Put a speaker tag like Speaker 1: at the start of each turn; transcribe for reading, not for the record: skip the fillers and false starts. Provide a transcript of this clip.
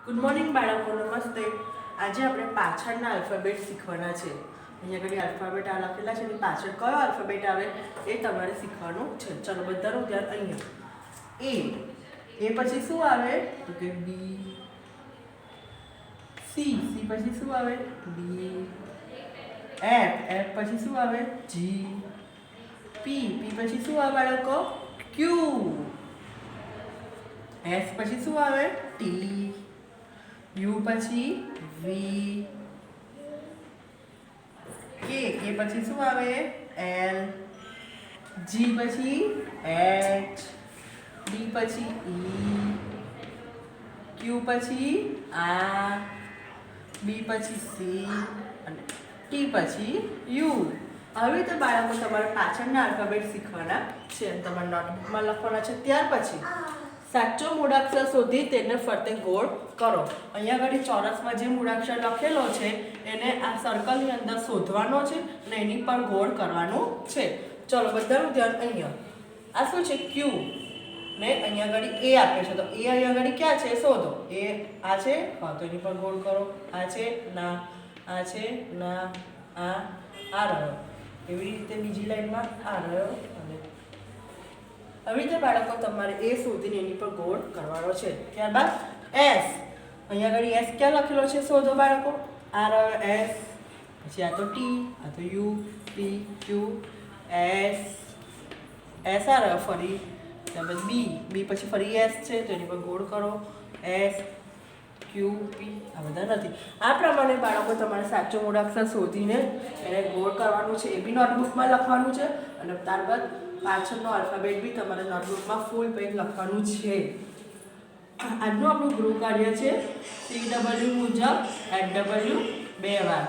Speaker 1: Good morning બાળકો, નમસ્તે. આજે આપણે પાછળના આલ્ફાબેટ શીખવાના છે. અહીંયા આગળ આલ્ફાબેટ આ લખેલા છે એની પાછળ કયો આલ્ફાબેટ આવે એ તમારે શીખવાનું છે. ચલો બધાનું ધ્યાન અહીંયા. એ પછી શું આવે તો કે બી. સી પછી શું આવે ડી. એફ પછી શું આવે જી. પી પછી શું આવે બાળકો ક્યુ. એસ પછી શું આવે ટી. યુ પછી વી. કે પછી શું આવે એલ. જી પછી એચ. ડી પછી ઈ. ક્યુ પછી આર. બી પછી સી અને ટી પછી યુ. આવી રીતે બાળકો તમારે પાછળના આલ્ફાબેટ શીખવાના છે. તમારે નોટબુકમાં લખવાના છે. ત્યાર પછી સાચો મૂળાક્ષર શોધી તેને ફરતે ગોળ કરો. અહીંયા આગળ ચોરસમાં જે મૂળાક્ષર લખેલો છે એને આ સર્કલની અંદર શોધવાનો છે અને એની પર ગોળ કરવાનું છે. ચલો બધાનું ધ્યાન અહીંયા. આ શું છે ક્યુ ને અહીંયા આગળ એ આપે છે, તો એ અહીંયા આગળ ક્યાં છે શોધો. એ આ છે, હા તો એની પર ગોળ કરો. આ છે ના, આ છે ના, આ રહ્યો. એવી રીતે બીજી લાઈનમાં આ રહ્યો અને આવી રીતે બાળકો તમારે એ શોધીને એની પર ગોળ કરવાનો છે. ત્યારબાદ એસ. અહીંયા આગળ એસ ક્યાં લખેલો છે શોધો બાળકો. આ રહ્યો એસ, પછી આ તો ટી, આ તો you, P, Q, S. S આ રહ્યો ફરી. ત્યારબાદ બી પછી ફરી એસ છે તો એની પર ગોળ કરો. એસ, ક્યુ, પી, આ બધા નથી. આ પ્રમાણે બાળકો તમારે સાચો મૂળાક્ષર શોધીને એને ગોળ કરવાનું છે. એ બી નોટબુકમાં લખવાનું છે અને ત્યારબાદ પાછળનો આલ્ફાબેટ બી તમારે નોટબુકમાં ફૂલ પેજ લખવાનું છે. આજનું આપણું ગૃહ કાર્ય છે CW મુજબ HW 2 વાર.